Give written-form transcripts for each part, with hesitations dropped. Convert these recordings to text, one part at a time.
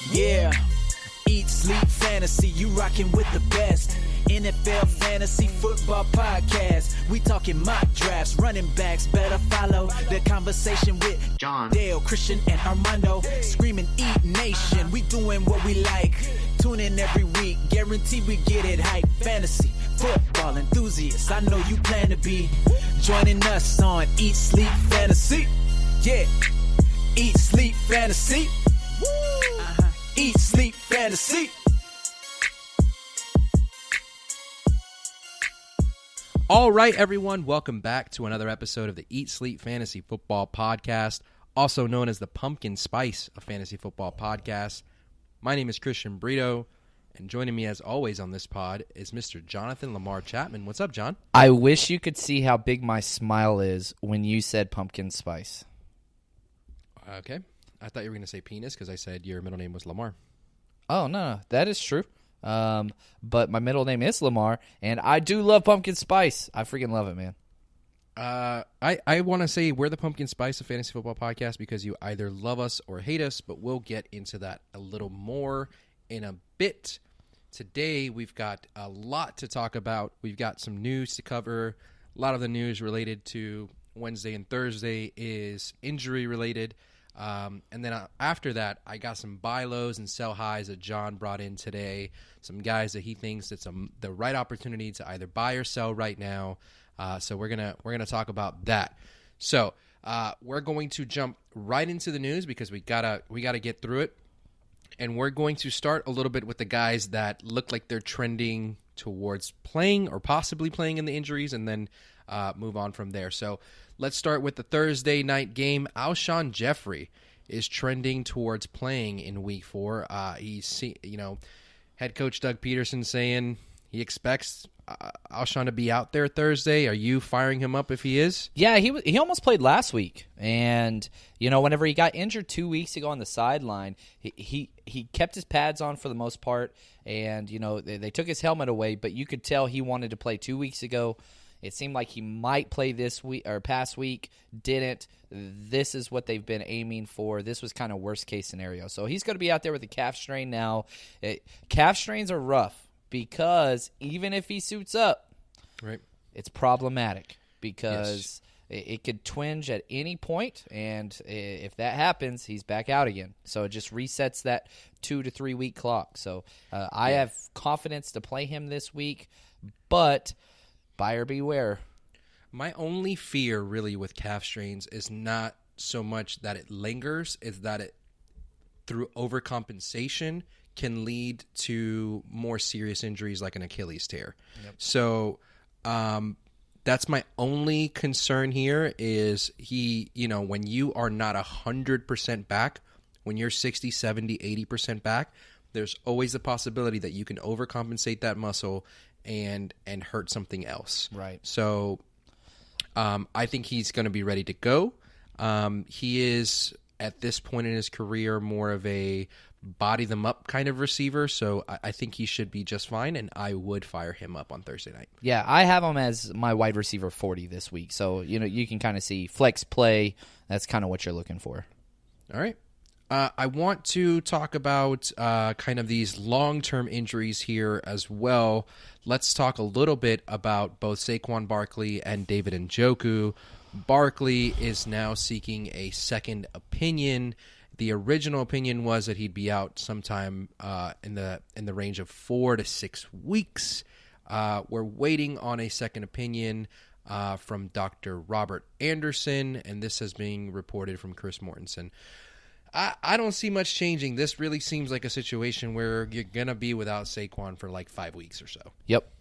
Yeah, eat, sleep, fantasy, you rockin' with the best. NFL Fantasy Football Podcast. We talking mock drafts, running backs, better follow the conversation with John, Dale, Christian, and Armando. Screaming Eat Nation, we doing what we like. Tune in every week, guarantee we get it hype. Fantasy football enthusiasts, I know you plan to be joining us on Eat, Sleep, Fantasy. Yeah, Eat, Sleep, Fantasy. Eat, Sleep, Fantasy. All right, everyone, welcome back to another episode of the Eat, Sleep, Fantasy Football Podcast, also known as the Pumpkin Spice of Fantasy Football Podcast. My name is Christian Brito, and joining me as always on this pod is Mr. Jonathan Lamar Chapman. What's up, John? I wish you could see how big my smile is when you said pumpkin spice. Okay. I thought you were going to say penis because I said your middle name was Lamar. Oh, no, that is true. But my middle name is Lamar, and I do love pumpkin spice. I freaking love it, man. I want to say we're the Pumpkin Spice of Fantasy Football Podcast because you either love us or hate us, but we'll get into that a little more in a bit. Today, we've got a lot to talk about. We've got some news to cover. A lot of the news related to Wednesday and Thursday is injury related. And then after that, I got some buy lows and sell highs that John brought in today. Some guys that he thinks it's the right opportunity to either buy or sell right now. So we're gonna talk about that. So we're going to jump right into the news because we gotta get through it, and we're going to start a little bit with the guys that look like they're trending towards playing or possibly playing in the injuries, and then move on from there. So let's start with the Thursday night game. Alshon Jeffrey is trending towards playing in Week 4. Head coach Doug Peterson saying he expects Alshon to be out there Thursday. Are you firing him up if he is? Yeah, he almost played last week, and whenever he got injured 2 weeks ago on the sideline, he kept his pads on for the most part, and they took his helmet away, but you could tell he wanted to play 2 weeks ago. It seemed like he might play this week or past week, didn't. This is what they've been aiming for. This was kind of worst case scenario. So he's going to be out there with a calf strain now. Calf strains are rough because even if he suits up, right, it's problematic because it could twinge at any point, and if that happens, he's back out again. So it just resets that 2 to 3 week clock. So I have confidence to play him this week, but buyer beware. My only fear really with calf strains is not so much that it lingers, is that it, through overcompensation, can lead to more serious injuries like an Achilles tear. Yep. So that's my only concern here is when you are not 100% back, when you're 60, 70, 80% back, there's always the possibility that you can overcompensate that muscle and hurt something else. Right. So I think he's going to be ready to go. He is, at this point in his career, more of a body them up kind of receiver. So I think he should be just fine, and I would fire him up on Thursday night. Yeah, I have him as my wide receiver 40 this week. So, you can kind of see flex play. That's kind of what you're looking for. All right. I want to talk about kind of these long-term injuries here as well. Let's talk a little bit about both Saquon Barkley and David Njoku. Barkley is now seeking a second opinion. The original opinion was that he'd be out sometime in the range of 4 to 6 weeks. We're waiting on a second opinion from Dr. Robert Anderson, and this is being reported from Chris Mortensen. I don't see much changing. This really seems like a situation where you're going to be without Saquon for like 5 weeks or so. Yep.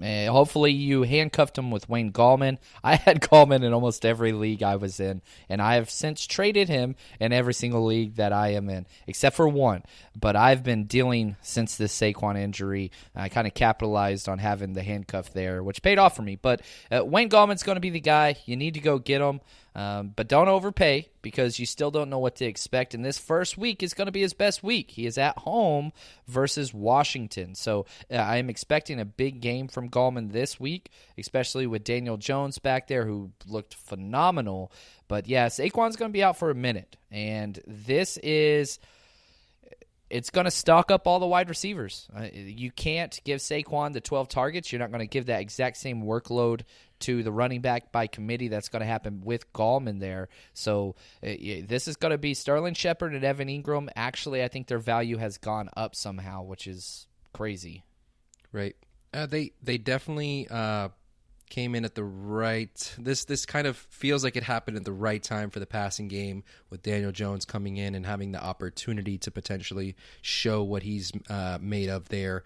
Hopefully you handcuffed him with Wayne Gallman. I had Gallman in almost every league I was in, and I have since traded him in every single league that I am in, except for one. But I've been dealing since this Saquon injury. I kind of capitalized on having the handcuff there, which paid off for me. But Wayne Gallman's going to be the guy. You need to go get him. But don't overpay because you still don't know what to expect. And this first week is going to be his best week. He is at home versus Washington. So I am expecting a big game from Gallman this week, especially with Daniel Jones back there who looked phenomenal. But yeah, Saquon's going to be out for a minute. And this is it's going to stock up all the wide receivers. You can't give Saquon the 12 targets. You're not going to give that exact same workload to the running back by committee. That's going to happen with Gallman there. So this is going to be Sterling Shepard and Evan Ingram. Actually, I think their value has gone up somehow, which is crazy. Right. They definitely came in at the right. This kind of feels like it happened at the right time for the passing game, with Daniel Jones coming in and having the opportunity to potentially show what he's made of there.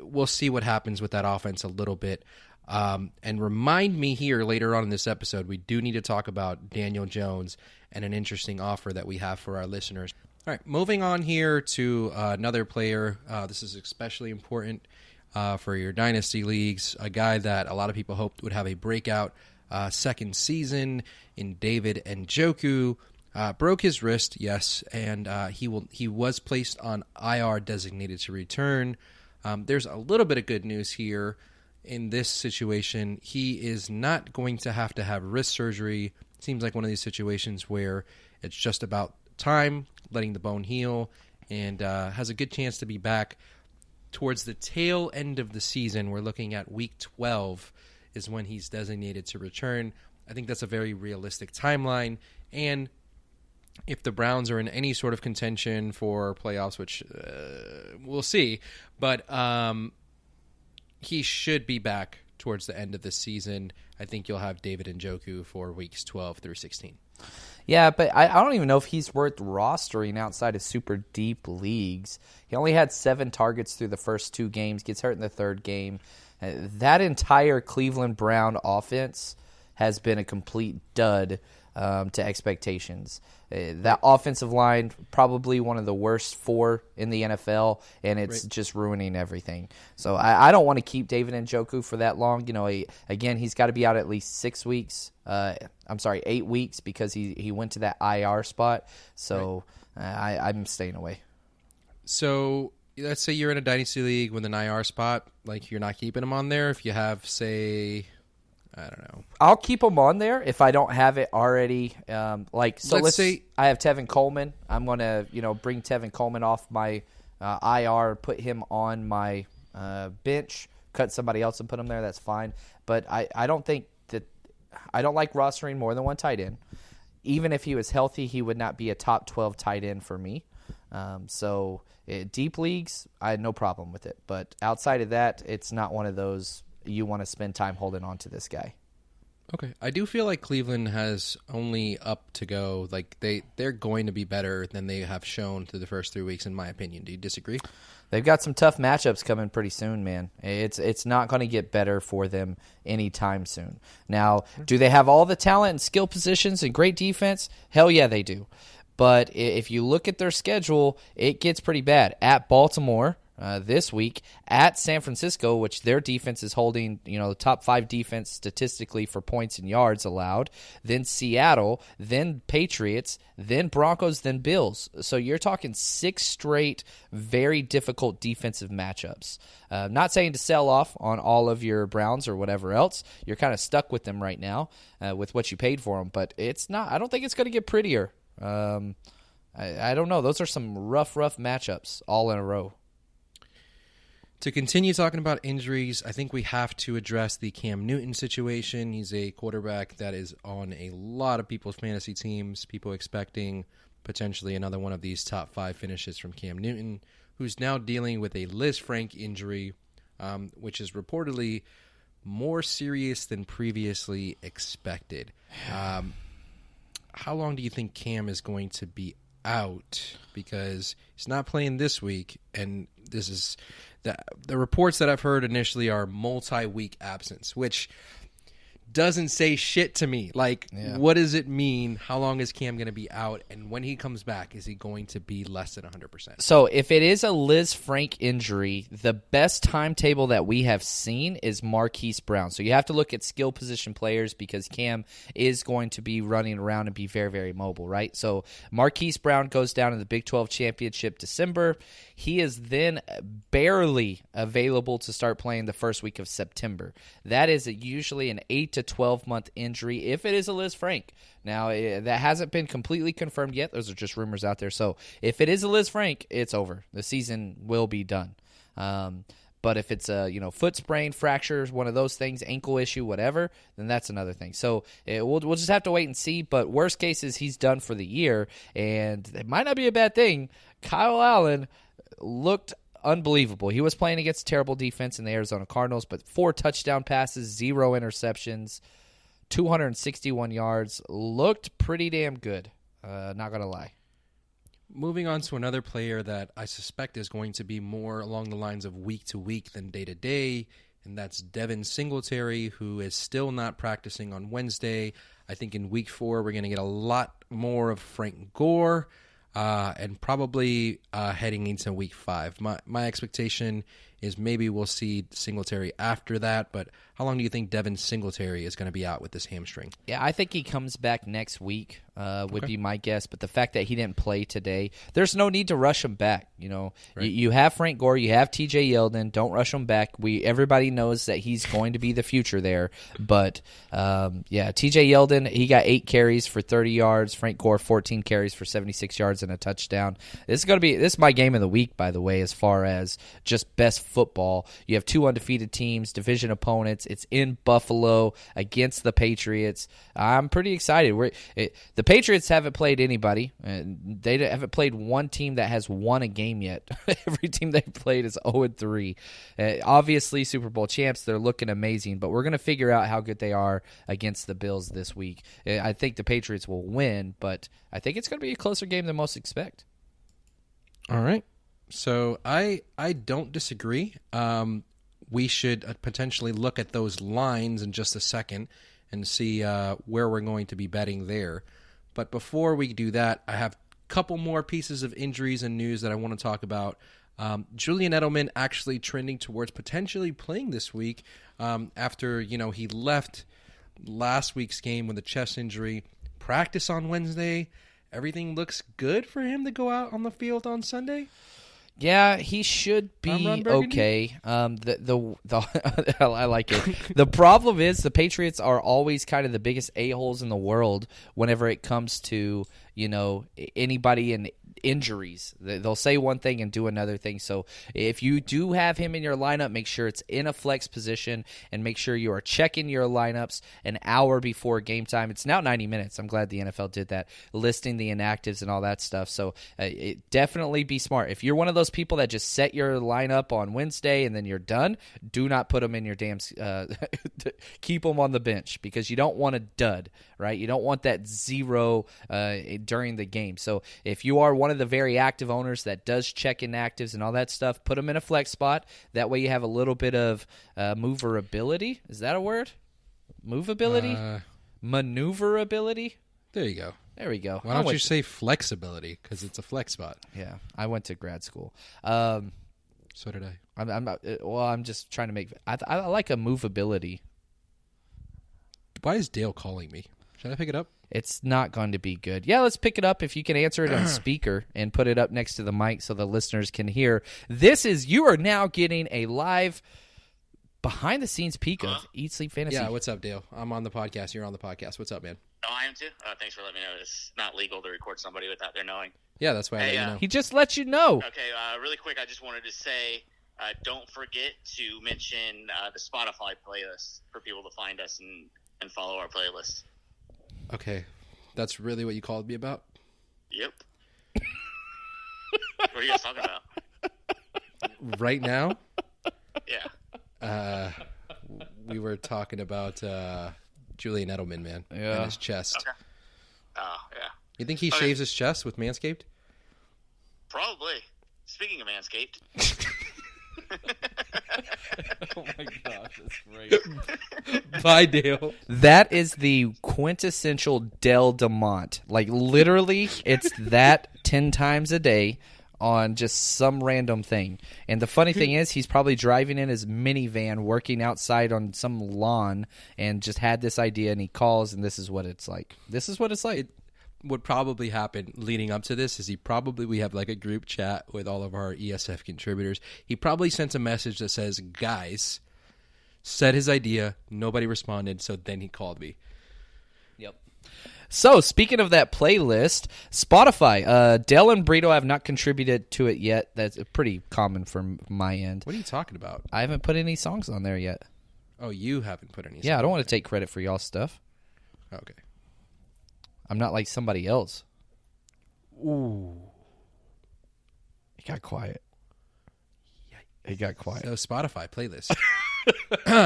We'll see what happens with that offense a little bit. And remind me here later on in this episode, we do need to talk about Daniel Jones and an interesting offer that we have for our listeners. All right, moving on here to another player. This is especially important for your dynasty leagues, a guy that a lot of people hoped would have a breakout second season in David Njoku. Broke his wrist, yes, and he was placed on IR, designated to return. There's a little bit of good news here in this situation. He is not going to have wrist surgery. Seems like one of these situations where it's just about time, letting the bone heal, and has a good chance to be back towards the tail end of the season. We're looking at week 12 is when he's designated to return. I think that's a very realistic timeline. And if the Browns are in any sort of contention for playoffs, which we'll see, but he should be back towards the end of the season. I think you'll have David Njoku for weeks 12 through 16. Yeah, but I don't even know if he's worth rostering outside of super deep leagues. He only had 7 targets through the first 2 games, gets hurt in the third game. That entire Cleveland Brown offense has been a complete dud to expectations. That offensive line, probably one of the worst 4 in the NFL, and it's just ruining everything. So I don't want to keep David Njoku for that long. You know, again, he's got to be out at least 6 weeks. 8 weeks, because he went to that IR spot. So I'm staying away. So let's say you're in a dynasty league with an IR spot, like you're not keeping him on there. If you have, say, I don't know, I'll keep him on there if I don't have it already. Let's say I have Tevin Coleman. I'm going to bring Tevin Coleman off my IR, put him on my bench, cut somebody else and put him there. That's fine. But I don't think that I don't like rostering more than one tight end. Even if he was healthy, he would not be a top 12 tight end for me. Deep leagues, I had no problem with it. But outside of that, it's not one of those you want to spend time holding on to this guy. Okay. I do feel like Cleveland has only up to go. Like they're going to be better than they have shown through the first 3 weeks, in my opinion. Do you disagree? They've got some tough matchups coming pretty soon, man. It's not going to get better for them anytime soon. Now, do they have all the talent and skill positions and great defense? Hell yeah, they do. But if you look at their schedule, it gets pretty bad. At Baltimore this week, at San Francisco, which their defense is holding, the top 5 defense statistically for points and yards allowed, then Seattle, then Patriots, then Broncos, then Bills. So you're talking 6 straight very difficult defensive matchups. Not saying to sell off on all of your Browns or whatever else. You're kind of stuck with them right now with what you paid for them, but it's not. I don't think it's going to get prettier. I don't know. Those are some rough matchups all in a row. To continue talking about injuries, I think we have to address the Cam Newton situation. He's a quarterback that is on a lot of people's fantasy teams, people expecting potentially another one of these top 5 finishes from Cam Newton, who's now dealing with a Liz Frank injury, which is reportedly more serious than previously expected. How long do you think Cam is going to be out? Because he's not playing this week, and this is the reports that I've heard initially are multi-week absence, which doesn't say shit to me. What does it mean? How long is Cam going to be out? And when he comes back, is he going to be less than 100%? So if it is a Liz Frank injury, the best timetable that we have seen is Marquise Brown. So you have to look at skill position players, because Cam is going to be running around and be very, very mobile, right? So Marquise Brown goes down in the Big 12 Championship December. He is then barely available to start playing the first week of September. That is usually an 8 to to 12-month injury if it is a Liz Frank. Now, that hasn't been completely confirmed yet. Those are just rumors out there. So if it is a Liz Frank, it's over. The season will be done. But if it's a foot sprain, fractures, one of those things, ankle issue, whatever, then that's another thing. So we'll just have to wait and see. But worst case is he's done for the year, and it might not be a bad thing. Kyle Allen looked unbelievable. He was playing against terrible defense in the Arizona Cardinals, but 4 touchdown passes, 0 interceptions, 261 yards. Looked pretty damn good. Not going to lie. Moving on to another player that I suspect is going to be more along the lines of week to week than day to day, and that's Devin Singletary, who is still not practicing on Wednesday. I think in week 4 we're going to get a lot more of Frank Gore, and probably heading into week 5. My expectation is maybe we'll see Singletary after that, but how long do you think Devin Singletary is going to be out with this hamstring? Yeah, I think he comes back next week, would be my guess. But the fact that he didn't play today, there's no need to rush him back. Right. You have Frank Gore, you have TJ Yeldon. Don't rush him back. Everybody knows that he's going to be the future there. But, TJ Yeldon, he got 8 carries for 30 yards. Frank Gore, 14 carries for 76 yards and a touchdown. This is my game of the week, by the way, as far as just best football. You have 2 undefeated teams, division opponents. It's in Buffalo against the Patriots. I'm pretty excited. The Patriots haven't played anybody. They haven't played one team that has won a game yet. Every team they've played is 0-3. Obviously, Super Bowl champs, they're looking amazing, but we're going to figure out how good they are against the Bills this week. I think the Patriots will win, but I think it's going to be a closer game than most expect. All right. So I don't disagree. We should potentially look at those lines in just a second and see where we're going to be betting there. But before we do that, I have a couple more pieces of injuries and news that I want to talk about. Julian Edelman actually trending towards potentially playing this week after he left last week's game with a chest injury. Practice on Wednesday. Everything looks good for him to go out on the field on Sunday. Yeah, he should be okay. I like it. The problem is the Patriots are always kind of the biggest a-holes in the world whenever it comes to, anybody in injuries. They'll say one thing and do another thing. So if you do have him in your lineup, make sure it's in a flex position and make sure you are checking your lineups an hour before game time. It's now 90 minutes. I'm glad the NFL did that, listing the inactives and all that stuff. So definitely be smart. If you're one of those people that just set your lineup on Wednesday and then you're done, do not put them in your keep them on the bench because you don't want a dud, right? You don't want that 0 during the game. So if you are one of the very active owners that does check inactives and all that stuff, put them in a flex spot. That way you have a little bit of moverability. Is that a word? Movability? Maneuverability? There you go. There we go. Why don't you say flexibility? Because it's a flex spot. Yeah, I went to grad school. So did I. I'm just trying to make. I like a movability. Why is Dale calling me? Should I pick it up? It's not going to be good. Yeah, let's pick it up. If you can answer it on speaker and put it up next to the mic so the listeners can hear. You are now getting a live behind-the-scenes peek of Eat, Sleep, Fantasy. Yeah, what's up, Dale? I'm on the podcast. You're on the podcast. What's up, man? Oh, I am too? Thanks for letting me know. It's not legal to record somebody without their knowing. Yeah, that's why I let you know. He just let you know. Okay, really quick, I just wanted to say, don't forget to mention the Spotify playlist for people to find us and follow our playlist. Okay, that's really what you called me about? Yep. What are you guys talking about? Right now? Yeah. We were talking about Julian Edelman, man, yeah. and his chest. Okay. Oh, yeah. You think he shaves his chest with Manscaped? Probably. Speaking of Manscaped. Oh my gosh, that's great. Bye, Dale. That is the quintessential Dale DeMont. Like, literally, it's that 10 times a day on just some random thing. And the funny thing is, he's probably driving in his minivan, working outside on some lawn, and just had this idea, and he calls, and this is what it's like. This is what it's like. What probably happened leading up to this is we have like a group chat with all of our ESF contributors. He probably sent a message that says, guys, said his idea. Nobody responded, so then he called me. Yep. So, speaking of that playlist, Spotify. Dell and Brito have not contributed to it yet. That's pretty common from my end. What are you talking about? I haven't put any songs on there yet. Oh, you haven't put any. Yeah, I don't want to take credit for y'all's stuff. Okay. I'm not like somebody else. Ooh. It got quiet. It got quiet. So Spotify playlist.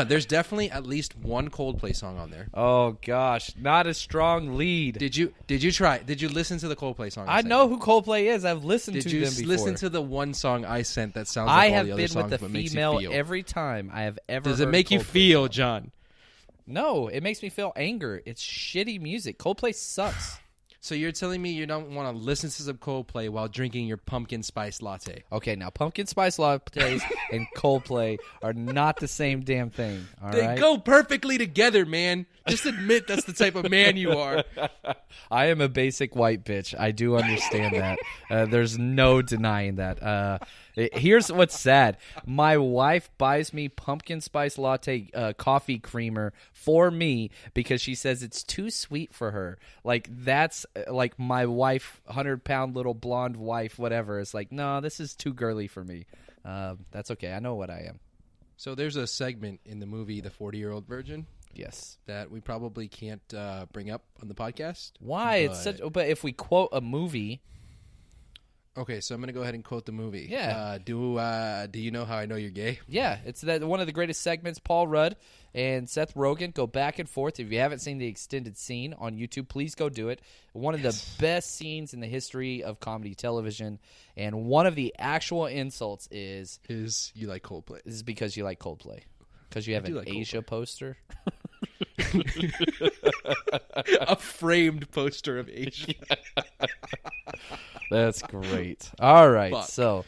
There's definitely at least one Coldplay song on there. Oh gosh, not a strong lead. Did you try? Did you listen to the Coldplay song? I know who Coldplay is. I've listened to them before. Did you listen to the one song I sent that sounds I like all have the other been songs, with but the makes you female feel? every time I have ever. Does it heard make you Coldplay feel, song. John? No, it makes me feel anger. It's shitty music. Coldplay sucks. So you're telling me you don't want to listen to some Coldplay while drinking your pumpkin spice latte? Okay, now pumpkin spice lattes and Coldplay are not the same damn thing. All They right? go perfectly together, man. Just admit that's the type of man you are. I am a basic white bitch. I do understand that. There's no denying that. Here's what's sad. My wife buys me pumpkin spice latte coffee creamer for me because she says it's too sweet for her. Like, that's like my wife, 100-pound little blonde wife, whatever. It's like, no, this is too girly for me. That's okay. I know what I am. So there's a segment in the movie The 40-Year-Old Virgin Yes. that we probably can't bring up on the podcast. Why? It's such. But if we quote a movie. Okay, so I'm going to go ahead and quote the movie. Yeah. Do you know how I know you're gay? Yeah, it's that one of the greatest segments. Paul Rudd and Seth Rogen go back and forth. If you haven't seen the extended scene on YouTube, please go do it. One of the best scenes in the history of comedy television. And one of the actual insults is You like Coldplay. This is because you like Coldplay. Because you have an like Asia poster. A framed poster of Asia. That's great. All right, Fuck. so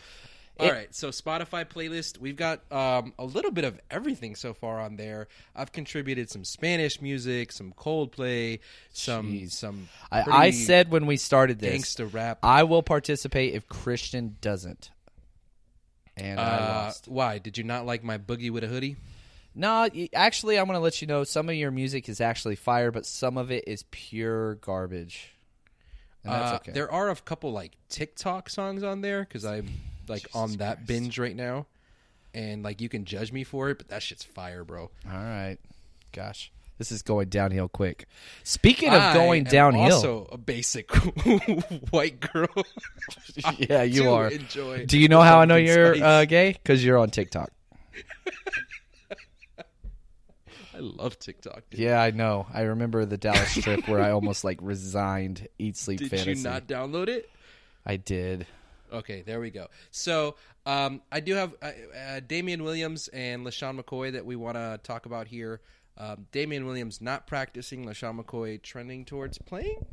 All right, so Spotify playlist, we've got a little bit of everything so far on there. I've contributed some Spanish music, some Coldplay, some I said when we started this, gangsta rap. I will participate if Christian doesn't. And I lost. Why? Did you not like my Boogie with a Hoodie? No, actually, I'm going to let you know some of your music is actually fire, but some of it is pure garbage. And that's okay. There are a couple like TikTok songs on there because I'm like on that binge right now, and like you can judge me for it, but that shit's fire, bro. All right, gosh, this is going downhill quick. Speaking of going downhill, also a basic white girl. Yeah, you are. Enjoy. Do you know how I know you're gay? Because you're on TikTok. I love TikTok, dude. Yeah, I know. I remember the Dallas trip where I almost like resigned Eat Sleep Did Fantasy. you not download it? I did. Okay, there we go. So I do have Damian Williams and LaShawn McCoy that we want to talk about here. Damian Williams not practicing, LaShawn McCoy trending towards playing.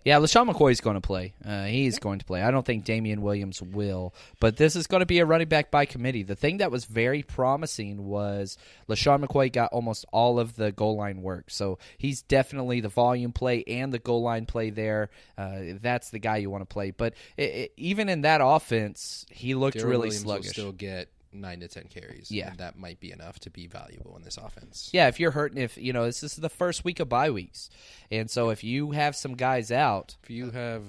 Yeah, LaShawn McCoy's going to play. He's going to play. I don't think Damian Williams will. But this is going to be a running back by committee. The thing that was very promising was LaShawn McCoy got almost all of the goal line work. So he's definitely the volume play and the goal line play there. That's the guy you want to play. But even in that offense, he looked Darryl really Williams sluggish. will still get 9 to 10 carries. Yeah. And that might be enough to be valuable in this offense. Yeah, if you're hurting, this is the first week of bye weeks. And so if you have some guys out. If you have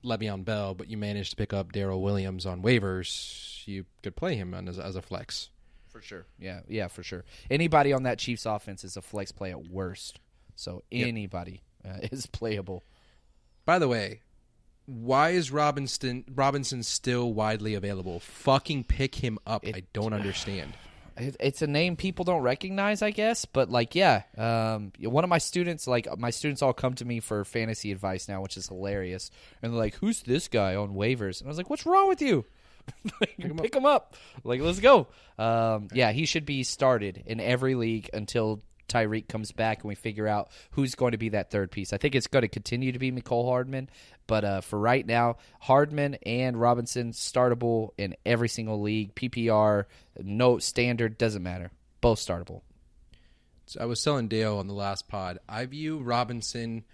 Le'Veon Bell, but you managed to pick up Darryl Williams on waivers, you could play him as a flex. For sure. Yeah, for sure. Anybody on that Chiefs offense is a flex play at worst. So anybody is playable. By the way, why is Robinson still widely available? Fucking pick him up. I don't understand. It's a name people don't recognize, I guess. But, one of my students, my students all come to me for fantasy advice now, which is hilarious. And they're like, who's this guy on waivers? And I was like, what's wrong with you? Pick him up. Like, let's go. He should be started in every league until Tyreek comes back and we figure out who's going to be that third piece. I think it's going to continue to be Mecole Hardman, but for right now, Hardman and Robinson startable in every single league. PPR, no standard, doesn't matter. Both startable. So I was telling Dale on the last pod, I view Robinson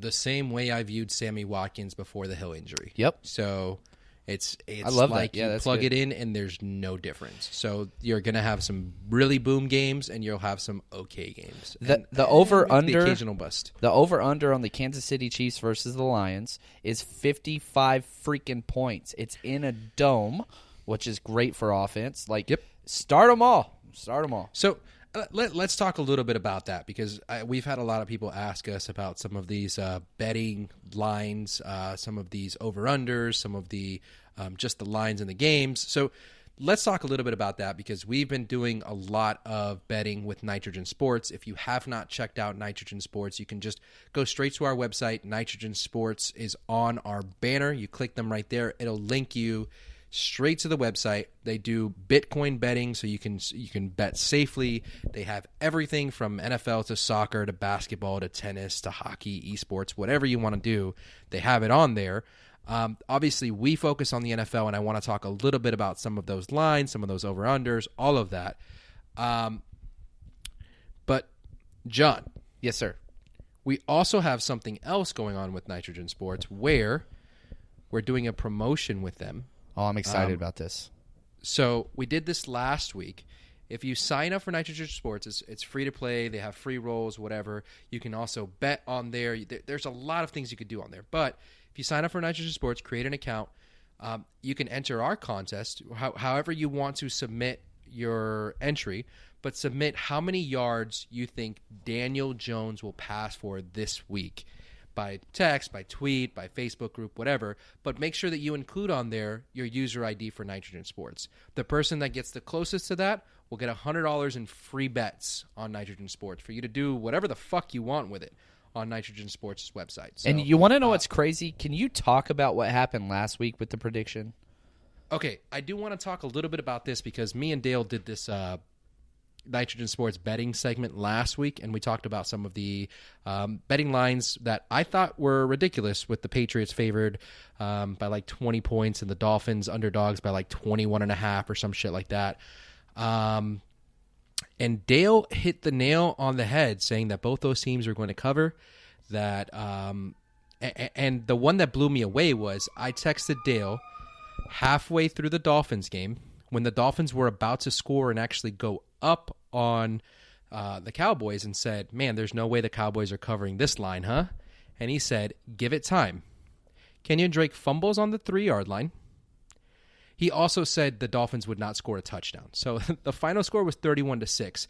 the same way I viewed Sammy Watkins before the Hill injury. Yep. So It's I love like that. Yeah, you that's plug good. it in and there's no difference. So you're going to have some really boom games and you'll have some okay games. The over-under, the occasional bust. The over-under on the Kansas City Chiefs versus the Lions is 55 freaking points. It's in a dome, which is great for offense. Like, Yep. Start them all. Start them all. So let's talk a little bit about that because we've had a lot of people ask us about some of these betting lines, some of these over-unders, some of the just the lines in the games. So let's talk a little bit about that because we've been doing a lot of betting with Nitrogen Sports. If you have not checked out Nitrogen Sports, you can just go straight to our website. Nitrogen Sports is on our banner. You click them right there. It'll link you straight to the website. They do Bitcoin betting, so you can bet safely. They have everything from NFL to soccer to basketball to tennis to hockey, esports, whatever you want to do. They have it on there. Obviously, we focus on the NFL, and I want to talk a little bit about some of those lines, some of those over-unders, all of that. But, John. Yes, sir. We also have something else going on with Nitrogen Sports where we're doing a promotion with them. Oh, I'm excited about this. So we did this last week. If you sign up for Nitrogen Sports, it's free to play. They have free rolls, whatever. You can also bet on there. There's a lot of things you could do on there. But if you sign up for Nitrogen Sports, create an account, you can enter our contest, however you want to submit your entry, but submit how many yards you think Daniel Jones will pass for this week. By text, by tweet, by Facebook group, whatever, but make sure that you include on there your user ID for Nitrogen Sports. The person that gets the closest to that will get $100 in free bets on Nitrogen Sports for you to do whatever the fuck you want with it on Nitrogen Sports' website. So, And you want to know what's crazy? Can you talk about what happened last week with the prediction? Okay, I do want to talk a little bit about this because me and Dale did this Nitrogen Sports betting segment last week, and we talked about some of the betting lines that I thought were ridiculous, with the Patriots favored by like 20 points and the Dolphins underdogs by like 21.5 or some shit like that. And Dale hit the nail on the head saying that both those teams were going to cover. That and the one that blew me away was I texted Dale halfway through the Dolphins game when the Dolphins were about to score and actually go up on the Cowboys and said, man, there's no way the Cowboys are covering this line, huh? And he said, give it time. Kenyon Drake fumbles on the 3-yard line. He also said the Dolphins would not score a touchdown. So the final score was 31-6.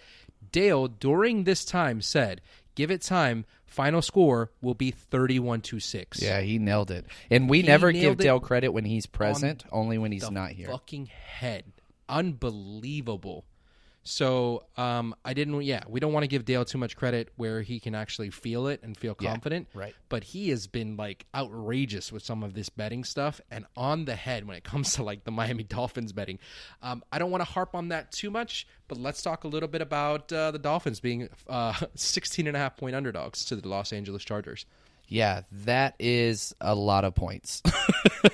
Dale, during this time, said, give it time. Final score will be 31-6. Yeah, he nailed it. And we never give Dale credit when he's present, only when he's not here. Fucking head. Unbelievable. So I didn't. Yeah, we don't want to give Dale too much credit where he can actually feel it and feel confident. Right. But he has been like outrageous with some of this betting stuff and on the head when it comes to like the Miami Dolphins betting. I don't want to harp on that too much, but let's talk a little bit about the Dolphins being 16.5 point underdogs to the Los Angeles Chargers. Yeah, that is a lot of points.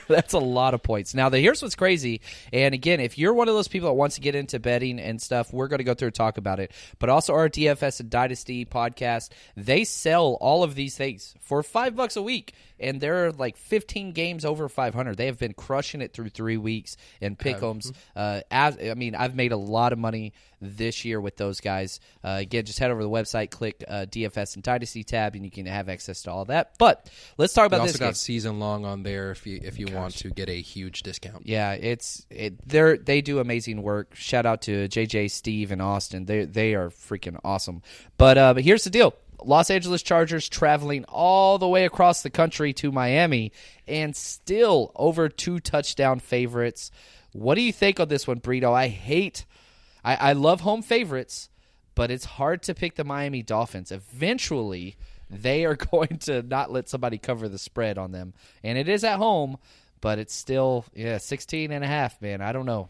That's a lot of points. Now, here's what's crazy. And again, if you're one of those people that wants to get into betting and stuff, we're going to go through and talk about it. But also our DFS and Dynasty podcast, they sell all of these things for $5 a week. And they're like 15 games over 500. They have been crushing it through 3 weeks in pick'ems. I've made a lot of money this year with those guys. Again, just head over to the website, click DFS and Dynasty tab, and you can have access to all that. But let's talk about We this also game. got season long on there if you want to get a huge discount. Yeah, they do amazing work. Shout out to JJ, Steve, and Austin. They are freaking awesome. But here's the deal. Los Angeles Chargers traveling all the way across the country to Miami and still over 2 touchdown favorites. What do you think of this one, Brito? I love home favorites, but it's hard to pick the Miami Dolphins. Eventually, they are going to not let somebody cover the spread on them. And it is at home, but it's still 16.5, man. I don't know.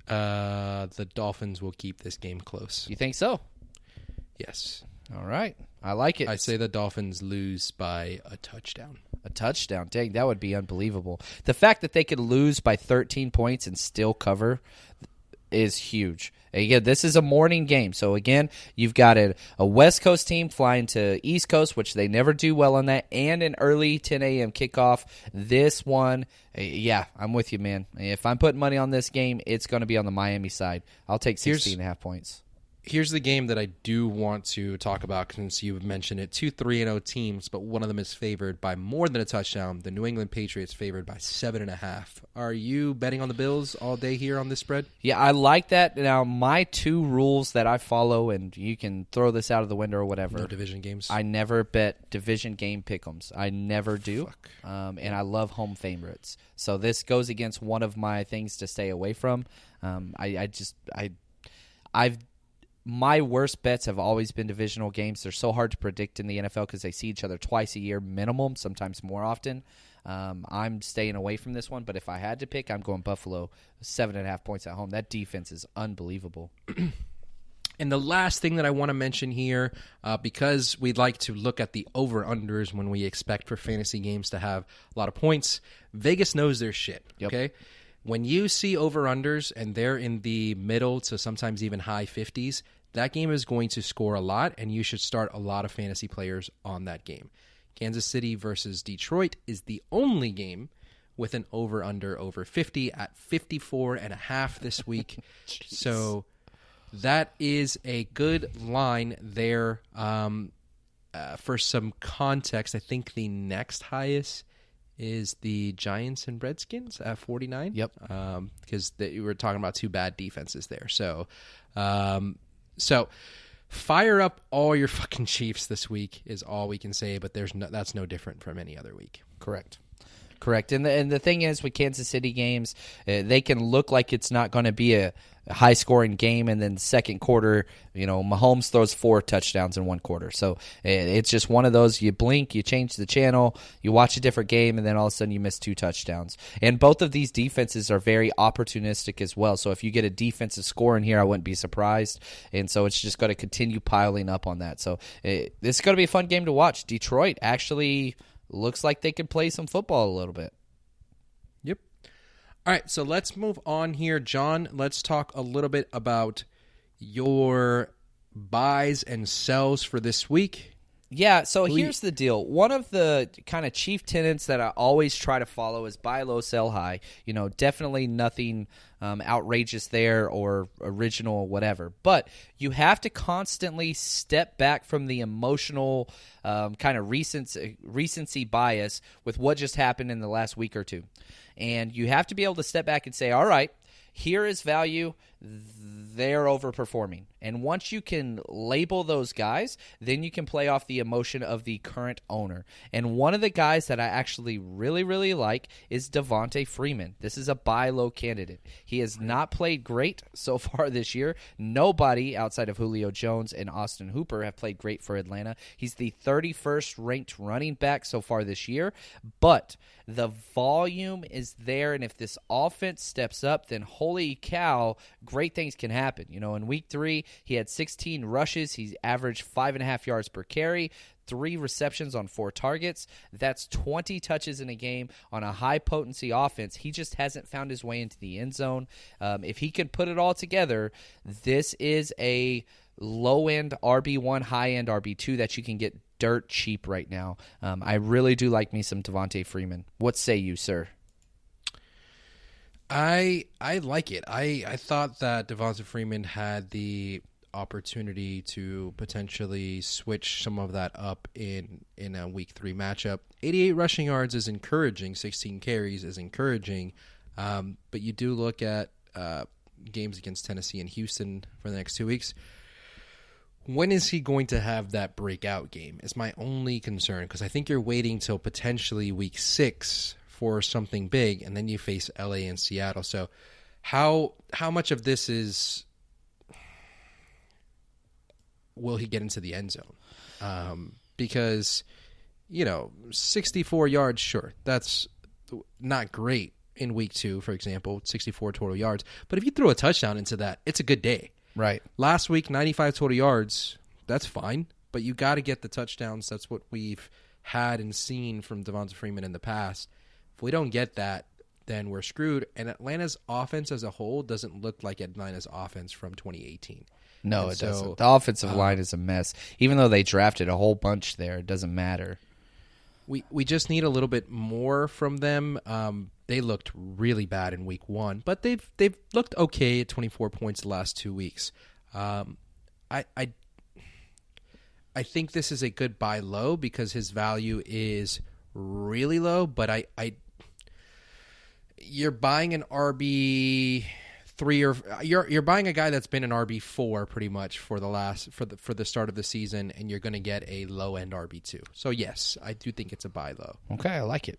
The Dolphins will keep this game close. You think so? Yes. All right. I like it. I say the Dolphins lose by a touchdown. A touchdown. Dang, that would be unbelievable. The fact that they could lose by 13 points and still cover, is huge. Again, this is a morning game. So, again, you've got a West Coast team flying to East Coast, which they never do well on that, and an early 10 a.m. kickoff. This one, yeah, I'm with you, man. If I'm putting money on this game, it's going to be on the Miami side. I'll take 16.5 points. Here's the game that I do want to talk about since you mentioned it. 2 3-0 teams, but one of them is favored by more than a touchdown. The New England Patriots favored by 7.5. Are you betting on the Bills all day here on this spread? Yeah, I like that. Now, my 2 rules that I follow, and you can throw this out of the window or whatever. No division games? I never bet division game pick'ems. I never do. And I love home favorites. So this goes against one of my things to stay away from. My worst bets have always been divisional games. They're so hard to predict in the NFL because they see each other twice a year minimum, sometimes more often. I'm staying away from this one, but if I had to pick, I'm going Buffalo, 7.5 points at home. That defense is unbelievable. And the last thing that I want to mention here, because we'd like to look at the over-unders when we expect for fantasy games to have a lot of points, Vegas knows their shit, okay? When you see over-unders and they're in the middle to sometimes even high 50s, that game is going to score a lot, and you should start a lot of fantasy players on that game. Kansas City versus Detroit is the only game with an over-under over 50 at 54.5 this week. So that is a good line there. For some context, I think the next highest is the Giants and Redskins at 49. Yep. Because we were talking about 2 bad defenses there. So fire up all your fucking Chiefs this week is all we can say, but that's no different from any other week. Correct. And the thing is, with Kansas City games, they can look like it's not going to be a high-scoring game, and then second quarter, Mahomes throws 4 touchdowns in one quarter. So it's just one of those, you blink, you change the channel, you watch a different game, and then all of a sudden you miss 2 touchdowns. And both of these defenses are very opportunistic as well. So if you get a defensive score in here, I wouldn't be surprised. And so it's just going to continue piling up on that. So this is going to be a fun game to watch. Detroit actually looks like they could play some football a little bit. Yep. All right, so let's move on here. John, let's talk a little bit about your buys and sells for this week. Yeah, so here's the deal. One of the kind of chief tenets that I always try to follow is buy low, sell high. Definitely nothing outrageous there or original or whatever. But you have to constantly step back from the emotional kind of recency bias with what just happened in the last week or two. And you have to be able to step back and say, all right, here is value. They're overperforming. And once you can label those guys, then you can play off the emotion of the current owner. And one of the guys that I actually really, really like is Devonta Freeman. This is a buy low candidate. He has not played great so far this year. Nobody outside of Julio Jones and Austin Hooper have played great for Atlanta. He's the 31st ranked running back so far this year. But the volume is there, and if this offense steps up, then holy cow, great things can happen. In week 3, he had 16 rushes. He averaged 5.5 yards per carry, 3 receptions on 4 targets. That's 20 touches in a game on a high-potency offense. He just hasn't found his way into the end zone. If he can put it all together, this is a low-end RB1, high-end RB2 that you can get dirt cheap right now. I really do like me some Devonta Freeman. What say you, sir? I like it. I thought that Devonta Freeman had the opportunity to potentially switch some of that up in a week 3 matchup. 88 rushing yards is encouraging. 16 carries is encouraging. But you do look at games against Tennessee and Houston for the next 2 weeks. When is he going to have that breakout game is my only concern, because I think you're waiting till potentially week 6 for something big, and then you face LA and Seattle. So how much of this is will he get into the end zone? Because, 64 yards, sure, that's not great in week 2, for example, 64 total yards. But if you throw a touchdown into that, it's a good day. Right. Last week, 95 total yards, that's fine. But you got to get the touchdowns. That's what we've had and seen from Devonta Freeman in the past. If we don't get that, then we're screwed. And Atlanta's offense as a whole doesn't look like Atlanta's offense from 2018. No, And it so, doesn't. The offensive line is a mess. Even though they drafted a whole bunch there, it doesn't matter. We just need a little bit more from them. They looked really bad in week 1, but they've looked okay at 24 points the last 2 weeks. I think this is a good buy low because his value is really low, but you're buying an RB3 or you're buying a guy that's been an RB4 pretty much for the start of the season, and you're going to get a low end RB2. So yes, I do think it's a buy low. Okay, I like it.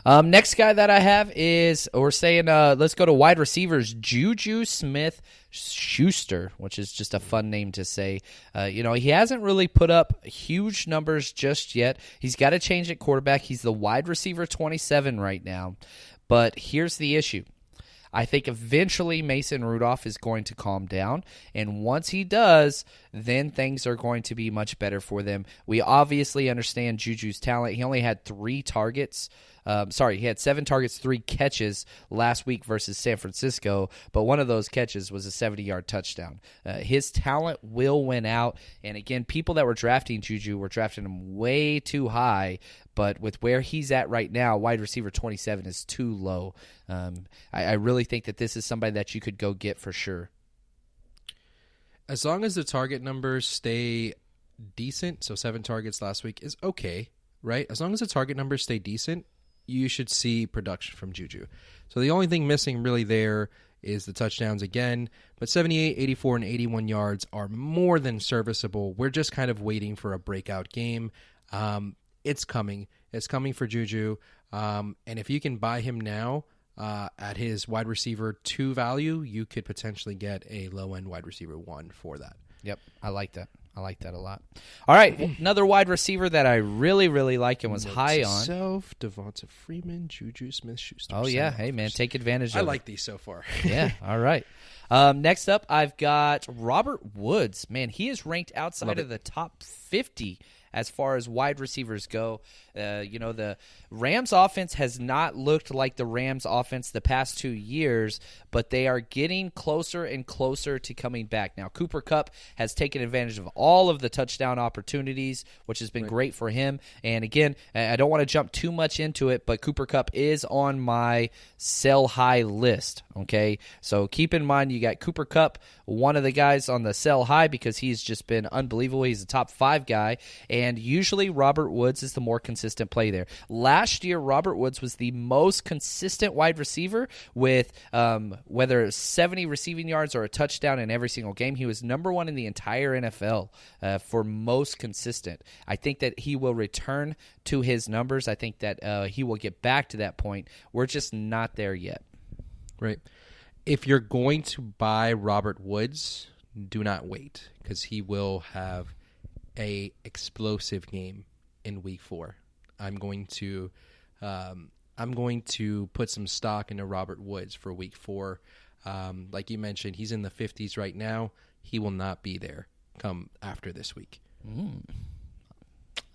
Next guy that I have is, we're saying, let's go to wide receivers, Juju Smith-Schuster, which is just a fun name to say. He hasn't really put up huge numbers just yet. He's got to change at quarterback. He's the wide receiver 27 right now. But here's the issue. I think eventually Mason Rudolph is going to calm down, and once he does, then things are going to be much better for them. We obviously understand Juju's talent. He only had 3 targets. He had 7 targets, 3 catches last week versus San Francisco, but one of those catches was a 70-yard touchdown. His talent will win out, and again, people that were drafting Juju were drafting him way too high, but with where he's at right now, wide receiver 27 is too low. I really think that this is somebody that you could go get for sure. As long as the target numbers stay decent, so 7 targets last week is okay, right? As long as the target numbers stay decent, you should see production from Juju. So the only thing missing really there is the touchdowns again, but 78, 84, and 81 yards are more than serviceable. We're just kind of waiting for a breakout game. It's coming. It's coming for Juju. And if you can buy him now at his wide receiver 2 value, you could potentially get a low-end wide receiver 1 for that. Yep, I like that. I like that a lot. All right, another wide receiver that I really, really like and was high on. Devonta Freeman, Juju Smith-Schuster. Oh, yeah. Hey, man, take advantage of it. I like these so far. Yeah, all right. Next up, I've got Robert Woods. Man, he is ranked outside of the top 50 as far as wide receivers go. The Rams offense has not looked like the Rams offense the past 2 years, but they are getting closer and closer to coming back. Now, Cooper Kupp has taken advantage of all of the touchdown opportunities, which has been great for him. And again, I don't want to jump too much into it, but Cooper Kupp is on my sell high list. Okay, so keep in mind you got Cooper Kupp, one of the guys on the sell high because he's just been unbelievable. He's a top 5 guy, and usually Robert Woods is the more consistent play there. Last year, Robert Woods was the most consistent wide receiver with whether 70 receiving yards or a touchdown in every single game. He was number 1 in the entire NFL for most consistent. I think that he will return to his numbers. I think that he will get back to that point. We're just not there yet. Right. If you're going to buy Robert Woods, do not wait because he will have a explosive game in week 4. I'm going to put some stock into Robert Woods for week 4. Like you mentioned, he's in the 50s right now. He will not be there come after this week.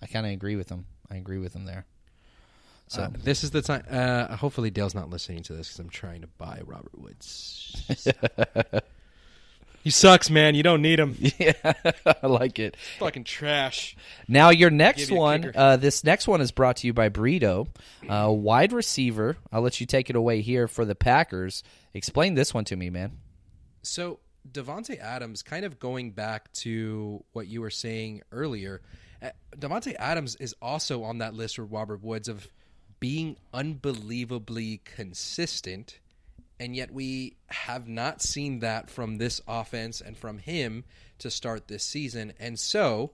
I kind of agree with him. I agree with him there. So this is the time. Hopefully Dale's not listening to this because I'm trying to buy Robert Woods. He sucks, man. You don't need him. Yeah, I like it. Fucking trash. Now your next one. This next one is brought to you by Brito, wide receiver. I'll let you take it away here for the Packers. Explain this one to me, man. So Davante Adams, kind of going back to what you were saying earlier, Davante Adams is also on that list with Robert Woods of being unbelievably consistent, and yet we have not seen that from this offense and from him to start this season. And so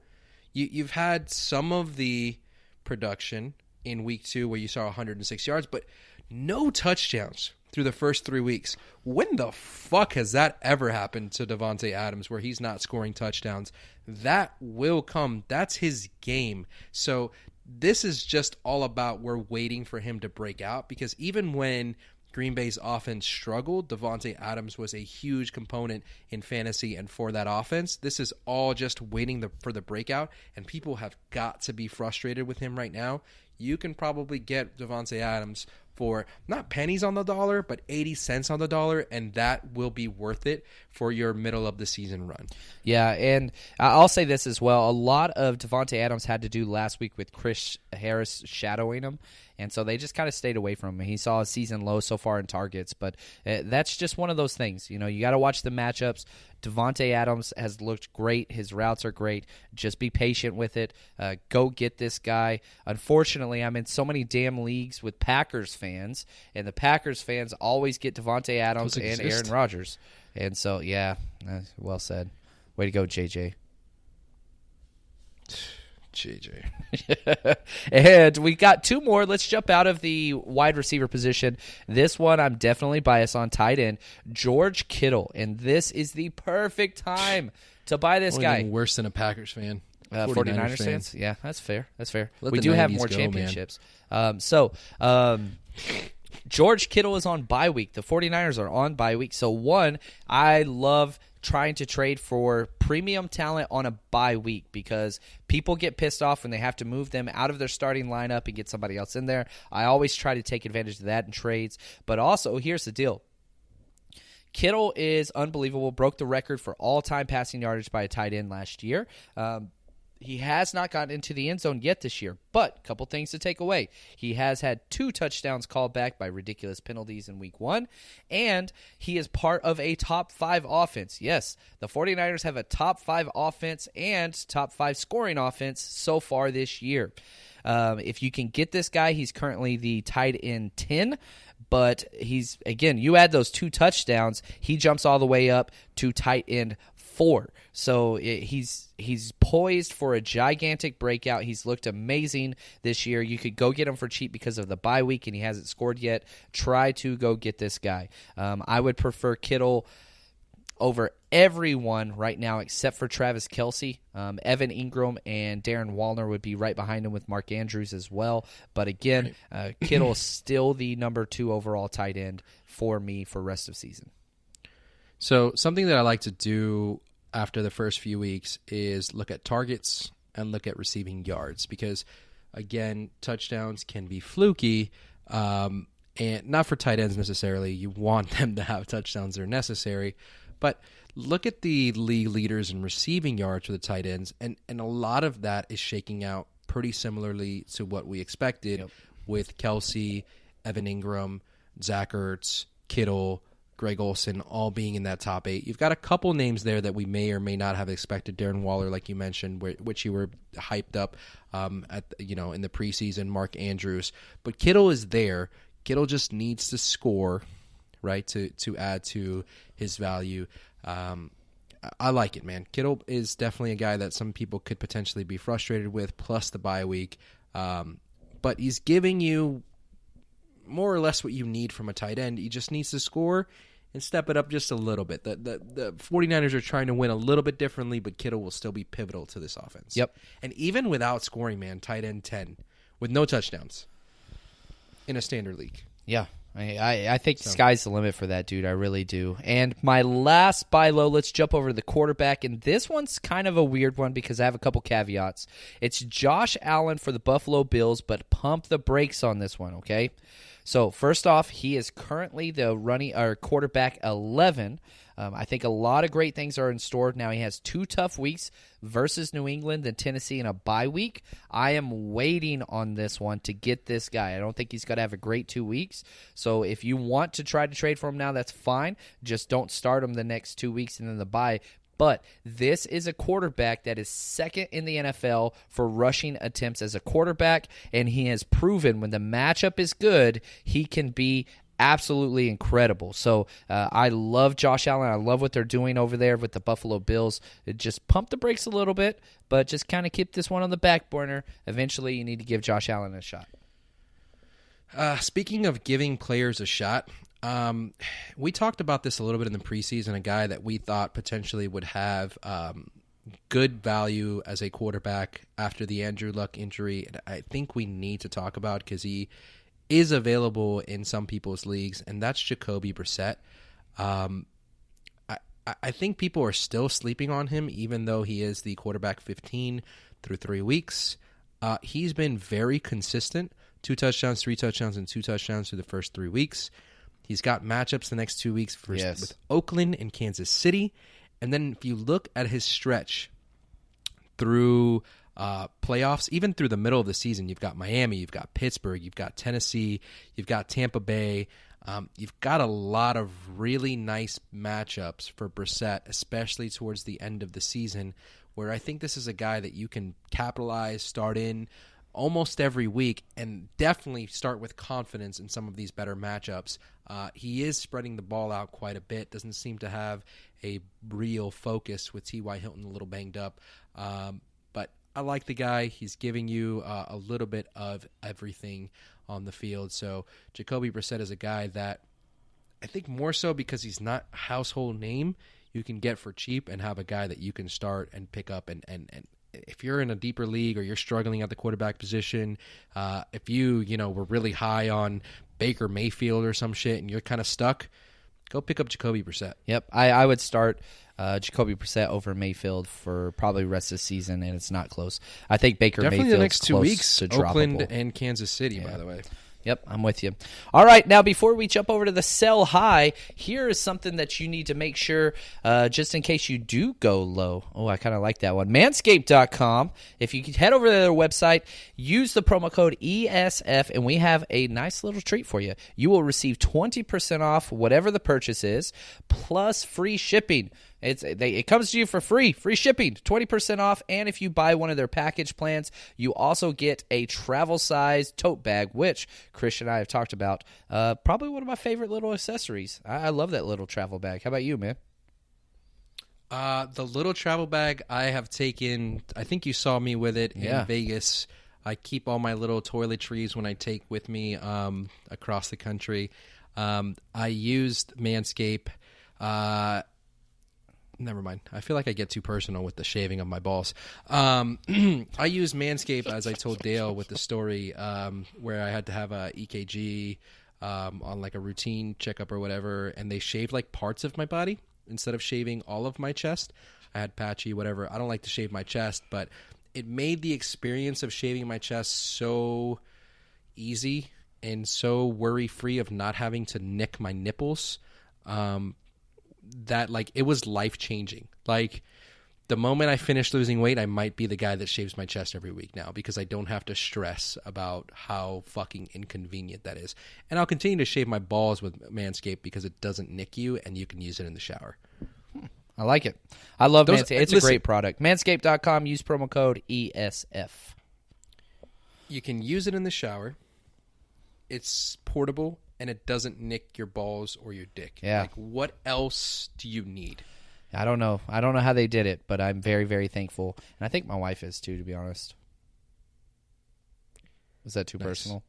you've had some of the production in week 2 where you saw 106 yards, but no touchdowns through the first 3 weeks. When the fuck has that ever happened to Davante Adams where he's not scoring touchdowns? That will come. That's his game. So this is just all about we're waiting for him to break out, because even when Green Bay's offense struggled, Davante Adams was a huge component in fantasy and for that offense. This is all just waiting for the breakout, and people have got to be frustrated with him right now. You can probably get Davante Adams for not pennies on the dollar, but 80 cents on the dollar, and that will be worth it for your middle of the season run. Yeah, and I'll say this as well. A lot of Davante Adams had to do last week with Chris Harris shadowing him, and so they just kind of stayed away from him. He saw a season low so far in targets, but that's just one of those things. You know, you got to watch the matchups. Davante Adams has looked great. His routes are great. Just be patient with it. Go get this guy. Unfortunately, I'm in so many damn leagues with Packers fans, and the Packers fans always get Davante Adams and Aaron Rodgers. And so, yeah, well said. Way to go, JJ. JJ. And we got two more. Let's jump out of the wide receiver position. This one I'm definitely biased on. Tight end, George Kittle. And this is the perfect time to buy this guy. Worse than a Packers fan. 49ers fans? Yeah, that's fair. That's fair. Let we the do have 90s more go, championships. George Kittle is on bye week. The 49ers are on bye week. So, one, I love trying to trade for premium talent on a bye week because people get pissed off when they have to move them out of their starting lineup and get somebody else in there. I always try to take advantage of that in trades. But also, here's the deal. Kittle is unbelievable, broke the record for all-time passing yardage by a tight end last year. He has not gotten into the end zone yet this year, but a couple things to take away. He has had 2 touchdowns called back by ridiculous penalties in week 1, and he is part of a top 5 offense. Yes, the 49ers have a top 5 offense and top 5 scoring offense so far this year. If you can get this guy, he's currently the tight end 10, but he's, again, you add those 2 touchdowns, he jumps all the way up to tight end 4. So he's poised for a gigantic breakout. He's looked amazing this year. You could go get him for cheap because of the bye week, and he hasn't scored yet. Try to go get this guy. I would prefer Kittle over everyone right now except for Travis Kelce. Evan Ingram and Darren Waller would be right behind him with Mark Andrews as well. But again, Kittle is still the number 2 overall tight end for me for rest of season. So something that I like to do after the first few weeks is look at targets and look at receiving yards because, again, touchdowns can be fluky, and not for tight ends necessarily. You want them to have touchdowns that are necessary, but look at the league leaders in receiving yards for the tight ends, and a lot of that is shaking out pretty similarly to what we expected with Kelce, Evan Ingram, Zach Ertz, Kittle, Greg Olsen all being in that top 8. You've got a couple names there that we may or may not have expected. Darren Waller, like you mentioned, which you were hyped up in the preseason. Mark Andrews, but Kittle is there. Kittle just needs to score, right, to add to his value. I like it, man. Kittle is definitely a guy that some people could potentially be frustrated with, plus the bye week. But he's giving you more or less what you need from a tight end. He just needs to score and step it up just a little bit. The 49ers are trying to win a little bit differently, but Kittle will still be pivotal to this offense. Yep. And even without scoring, man, tight end 10 with no touchdowns in a standard league. Yeah. I think the sky's the limit for that, dude. I really do. And my last buy low, let's jump over to the quarterback. And this one's kind of a weird one because I have a couple caveats. It's Josh Allen for the Buffalo Bills, but pump the brakes on this one, okay? So first off, he is currently the quarterback 11. I think a lot of great things are in store. Now he has 2 tough weeks versus New England and Tennessee in a bye week. I am waiting on this one to get this guy. I don't think he's going to have a great 2 weeks. So if you want to try to trade for him now, that's fine. Just don't start him the next 2 weeks and then the bye. But this is a quarterback that is second in the NFL for rushing attempts as a quarterback, and he has proven when the matchup is good, he can be absolutely incredible. So I love Josh Allen. I love what they're doing over there with the Buffalo Bills. Just pump the brakes a little bit, but just kind of keep this one on the back burner. Eventually, you need to give Josh Allen a shot. Speaking of giving players a shot, we talked about this a little bit in the preseason, a guy that we thought potentially would have good value as a quarterback after the Andrew Luck injury. And I think we need to talk about because he is available in some people's leagues, and that's Jacoby Brissette. I think people are still sleeping on him, even though he is the quarterback 15 through 3 weeks. He's been very consistent, 2 touchdowns, 3 touchdowns, and 2 touchdowns through the first 3 weeks. He's got matchups the next 2 weeks with Oakland and Kansas City. And then if you look at his stretch through playoffs, even through the middle of the season, you've got Miami, you've got Pittsburgh, you've got Tennessee, you've got Tampa Bay. You've got a lot of really nice matchups for Brissette, especially towards the end of the season, where I think this is a guy that you can capitalize, start in almost every week, and definitely start with confidence in some of these better matchups. He is spreading the ball out quite a bit, doesn't seem to have a real focus with T.Y. Hilton a little banged up. But I like the guy. He's giving you a little bit of everything on the field. So Jacoby Brissette is a guy that I think more so because he's not a household name, you can get for cheap and have a guy that you can start and pick up. And if you're in a deeper league or you're struggling at the quarterback position, if you were really high on Baker Mayfield or some shit and you're kind of stuck, go pick up Jacoby Brissette. Yep, I would start Jacoby Brissette over Mayfield for probably the rest of the season, and it's not close. I think Baker Definitely Mayfield's the next 2 weeks, to Oakland droppable. and Kansas City, by the way. Yep, I'm with you. All right, now before we jump over to the sell high, here is something that you need to make sure, just in case you do go low. Oh, I kind of like that one. Manscaped.com. If you head over to their website, use the promo code ESF, and we have a nice little treat for you. You will receive 20% off whatever the purchase is, plus free shipping. It comes to you for free shipping, 20% off, and if you buy one of their package plans, you also get a travel-sized tote bag, which Christian and I have talked about. Probably one of my favorite little accessories. I love that little travel bag. How about you, man? The little travel bag I have taken, I think you saw me with it in Vegas. I keep all my little toiletries when I take with me across the country. I used Manscaped. Never mind. I feel like I get too personal with the shaving of my balls. I use Manscaped, as I told Dale with the story, where I had to have a EKG on like a routine checkup or whatever, and they shaved like parts of my body instead of shaving all of my chest. I had patchy, whatever. I don't like to shave my chest, but it made the experience of shaving my chest so easy and so worry-free of not having to nick my nipples. That like it was life-changing. Like the moment I finish losing weight, I might be the guy that shaves my chest every week now because I don't have to stress about how fucking inconvenient that is. And I'll continue to shave my balls with Manscaped because it doesn't nick you and you can use it in the shower. I like it. I love Manscaped. It's a great product. Manscaped.com. Use promo code ESF. You can use it in the shower. It's portable. And it doesn't nick your balls or your dick. Yeah. Like, what else do you need? I don't know. I don't know how they did it, but I'm very, very thankful. And I think my wife is, too, to be honest. Was that too personal?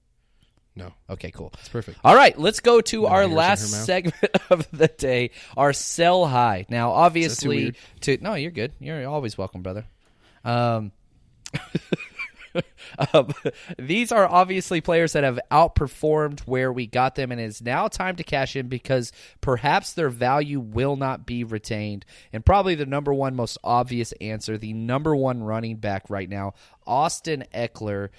No. Okay, cool. It's perfect. All right, let's go to No our hairs in last her mouth? segment of the day, our sell high. Now, obviously, weird? no, you're good. You're always welcome, brother. These are obviously players that have outperformed where we got them, and it's now time to cash in because perhaps their value will not be retained. And probably the number one most obvious answer, the number one running back right now, Austin Eckler.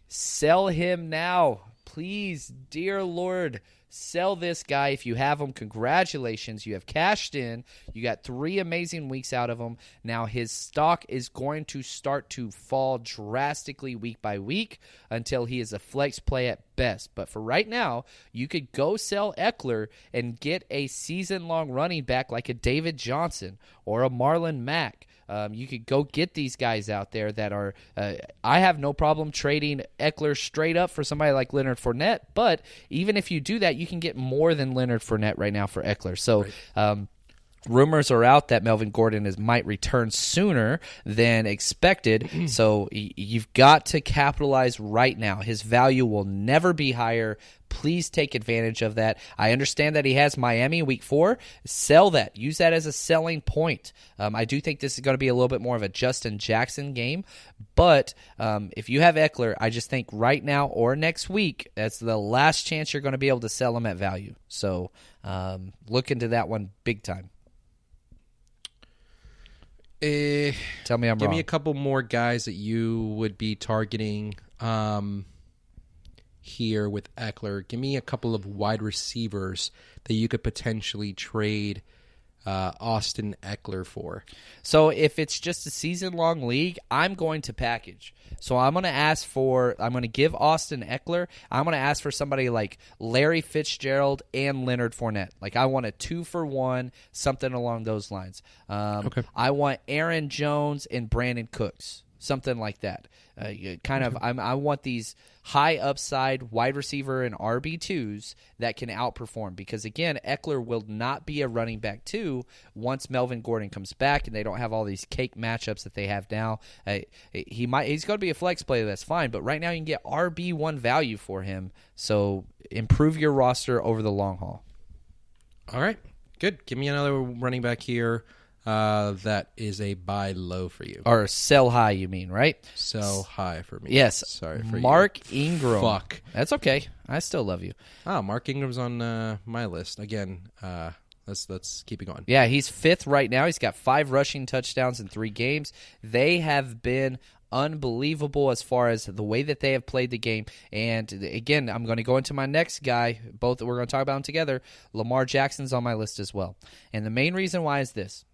Sell him now. Please, dear Lord, sell this guy. If you have him, congratulations. You have cashed in. You got 3 amazing weeks out of him. Now his stock is going to start to fall drastically week by week until he is a flex play at best. But for right now, you could go sell Eckler and get a season-long running back like a David Johnson or a Marlon Mack. You could go get these guys out there that are I have no problem trading Eckler straight up for somebody like Leonard Fournette, but even if you do that, you can get more than Leonard Fournette right now for Eckler. So Rumors are out that Melvin Gordon might return sooner than expected, so you've got to capitalize right now. His value will never be higher. Please take advantage of that. I understand that he has Miami week 4. Sell that. Use that as a selling point. I do think this is going to be a little bit more of a Justin Jackson game, but if you have Eckler, I just think right now or next week, that's the last chance you're going to be able to sell him at value. So look into that one big time. Tell me I'm wrong. Give me a couple more guys that you would be targeting here with Eckler. Give me a couple of wide receivers that you could potentially trade Austin Eckler for. So if it's just a season-long league, I'm going to package. So I'm going to give Austin Eckler, I'm going to ask for somebody like Larry Fitzgerald and Leonard Fournette. Like I want a 2-for-1, something along those lines. Okay. I want Aaron Jones and Brandon Cooks, something like that. I want these high upside wide receiver and RB2s that can outperform, because again, Eckler will not be a running back 2 once Melvin Gordon comes back and they don't have all these cake matchups that they have now. He's going to be a flex player, that's fine, but right now you can get RB1 value for him, so improve your roster over the long haul. All right, good. Give me another running back here. That is a buy low for you. Or sell high, you mean, right? Sell high for me. Yes. Sorry for Mark you. Ingram. Fuck. That's okay. I still love you. Oh, Mark Ingram's on my list. Again, let's keep it going. Yeah, he's 5th right now. He's got 5 rushing touchdowns in 3 games. They have been unbelievable as far as the way that they have played the game. And again, I'm going to go into my next guy. Both we're going to talk about them together. Lamar Jackson's on my list as well. And the main reason why is this.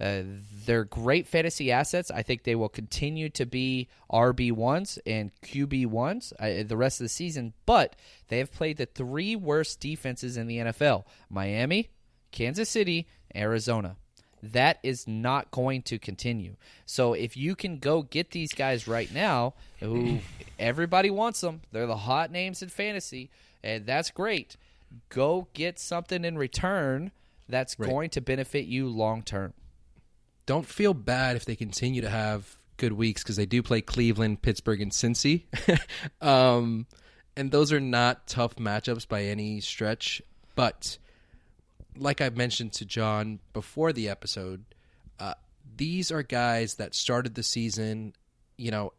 They're great fantasy assets. I think they will continue to be RB1s and QB1s the rest of the season, but they have played the 3 worst defenses in the NFL: Miami, Kansas City, Arizona. That is not going to continue. So if you can go get these guys right now, who everybody wants them, they're the hot names in fantasy, and that's great. Go get something in return that's going to benefit you long term. Don't feel bad if they continue to have good weeks, because they do play Cleveland, Pittsburgh, and Cincy. And those are not tough matchups by any stretch. But like I mentioned to John before the episode, these are guys that started the season,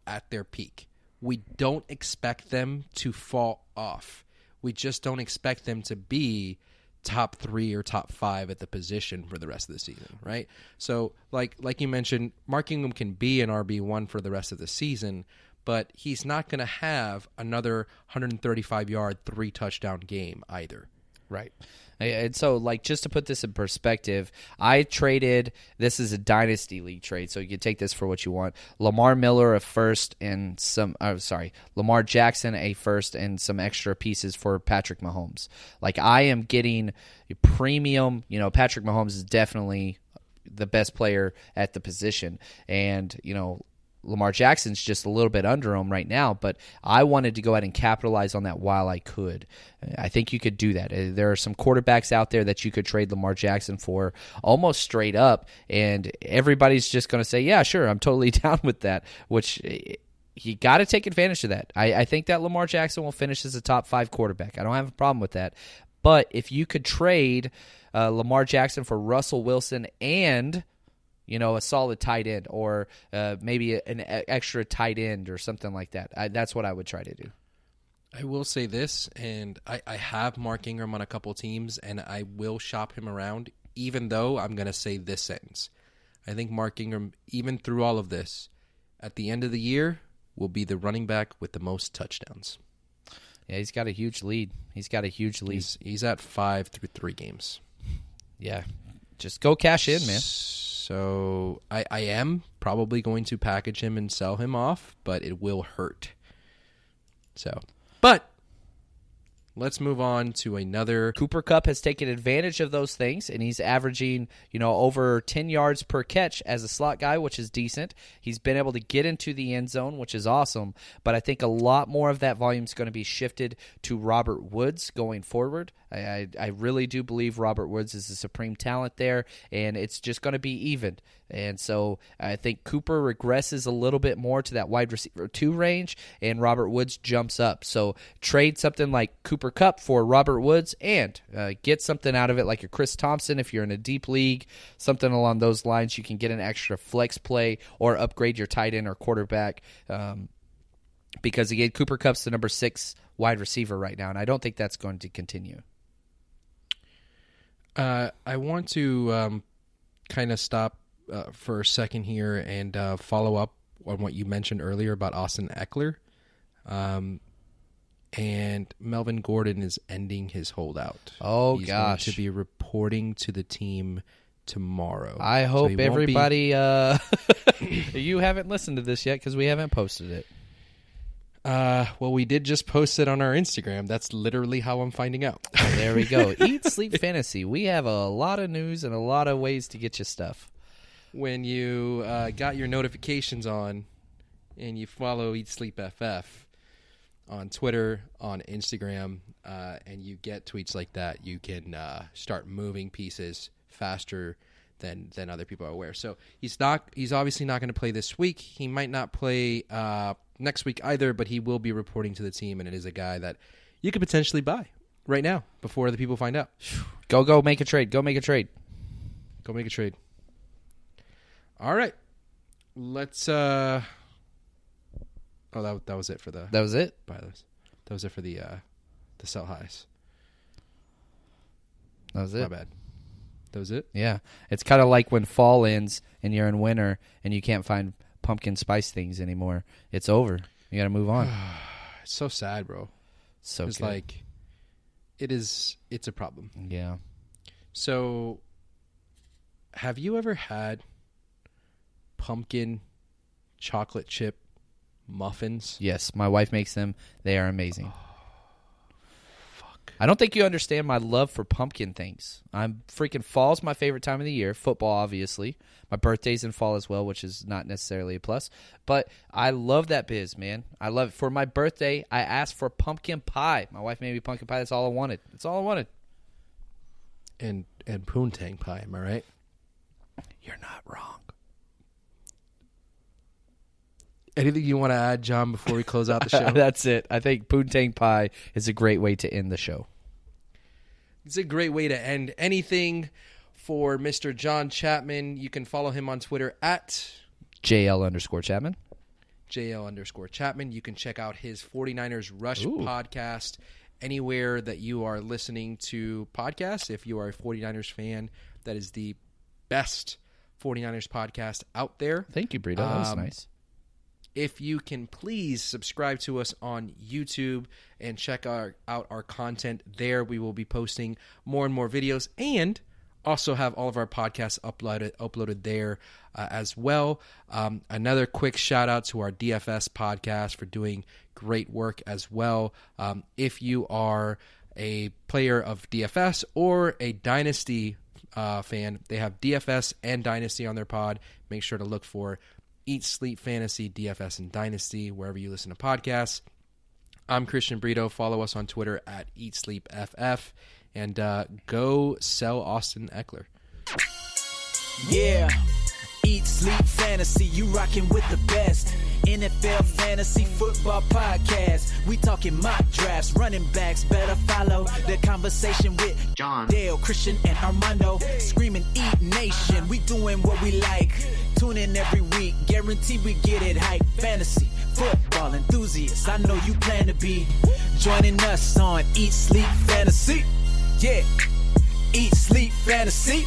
at their peak. We don't expect them to fall off. We just don't expect them to be top 3 or top 5 at the position for the rest of the season, right? So, like you mentioned, Mark Ingram can be an RB1 for the rest of the season, but he's not going to have another 135-yard, 3-touchdown game either. Right. And so, just to put this in perspective, I traded, this is a dynasty league trade, so you can take this for what you want. Lamar Miller a first and Lamar Jackson a first and some extra pieces for Patrick Mahomes. I am getting premium, Patrick Mahomes is definitely the best player at the position, and, Lamar Jackson's just a little bit under him right now, but I wanted to go ahead and capitalize on that while I could. I think you could do that. There are some quarterbacks out there that you could trade Lamar Jackson for almost straight up, and everybody's just going to say, yeah, sure, I'm totally down with that, which you got to take advantage of that. I think that Lamar Jackson will finish as a top 5 quarterback. I don't have a problem with that. But if you could trade Lamar Jackson for Russell Wilson and a solid tight end, or maybe an extra tight end or something like that, that's what I would try to do. I will say this, and I have Mark Ingram on a couple teams, and I will shop him around, even though I'm going to say this sentence. I think Mark Ingram, even through all of this, at the end of the year, will be the running back with the most touchdowns. Yeah, he's got a huge lead. He's He's at 5 through 3 games. Yeah. Just go cash in, man. So I am probably going to package him and sell him off, but it will hurt. But let's move on to another. Cooper Kupp has taken advantage of those things, and he's averaging, over 10 yards per catch as a slot guy, which is decent. He's been able to get into the end zone, which is awesome. But I think a lot more of that volume is going to be shifted to Robert Woods going forward. I really do believe Robert Woods is a supreme talent there, and it's just going to be even. And so I think Cooper regresses a little bit more to that wide receiver 2 range, and Robert Woods jumps up. So trade something like Cooper Kupp for Robert Woods and get something out of it like a Chris Thompson if you're in a deep league, something along those lines. You can get an extra flex play or upgrade your tight end or quarterback because, again, Cooper Kupp's the number 6 wide receiver right now, and I don't think that's going to continue. I want to kind of stop for a second here and follow up on what you mentioned earlier about Austin Eckler. And Melvin Gordon is ending his holdout. Oh, He's gosh. going to be reporting to the team tomorrow. I hope everybody... you haven't listened to this yet because we haven't posted it. Well, we did just post it on our Instagram. That's literally how I'm finding out. Oh, there we go. Eat, Sleep, Fantasy. We have a lot of news and a lot of ways to get you stuff. When you got your notifications on and you follow Eat Sleep FF on Twitter, on Instagram, and you get tweets like that, you can start moving pieces faster than other people are aware. So he's obviously not going to play this week. He might not play next week either, but he will be reporting to the team, and it is a guy that you could potentially buy right now before other people find out. Go make a trade. Go make a trade. Go make a trade. All right. Let's that was it for the That was it? buy those. That was it for the sell highs. That was it. My bad. That was it? Yeah. It's kind of like when fall ends and you're in winter and you can't find pumpkin spice things anymore. It's over. You got to move on. It's so sad, bro. So It's good. like it's a problem. Yeah. So have you ever had pumpkin chocolate chip muffins? Yes, my wife makes them. They are amazing. Fuck. I don't think you understand my love for pumpkin things. Fall's my favorite time of the year. Football, obviously. My birthday's in fall as well, which is not necessarily a plus. But I love that biz, man. I love it. For my birthday, I asked for pumpkin pie. My wife made me pumpkin pie. That's all I wanted. That's all I wanted. And poontang pie, am I right? You're not wrong. Anything you want to add, John, before we close out the show? That's it. I think poontang pie is a great way to end the show. It's a great way to end anything for Mr. John Chapman. You can follow him on Twitter at JL_Chapman. JL_Chapman. You can check out his 49ers Rush Ooh. podcast anywhere that you are listening to podcasts. If you are a 49ers fan, that is the best 49ers podcast out there. Thank you, Brito. That was nice. If you can please subscribe to us on YouTube and check out our content there. We will be posting more and more videos and also have all of our podcasts uploaded there as well. Another quick shout out to our DFS podcast for doing great work as well. If you are a player of DFS or a Dynasty fan, they have DFS and Dynasty on their pod. Make sure to look for Eat, Sleep, Fantasy, DFS, and Dynasty, wherever you listen to podcasts. I'm Christian Brito. Follow us on Twitter at EatSleepFF. And go sell Austin Eckler. Yeah. Eat, Sleep, Fantasy. You rockin' with the best. NFL Fantasy Football Podcast. We talking mock drafts, running backs. Better follow the conversation with John, Dale, Christian, and Armando. Screaming Eat Nation. We doing what we like. Tune in every week. Guarantee we get it hype. Fantasy football enthusiasts. I know you plan to be joining us on Eat, Sleep, Fantasy. Yeah. Eat, Sleep, Fantasy.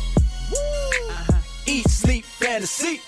Eat, Sleep, Fantasy.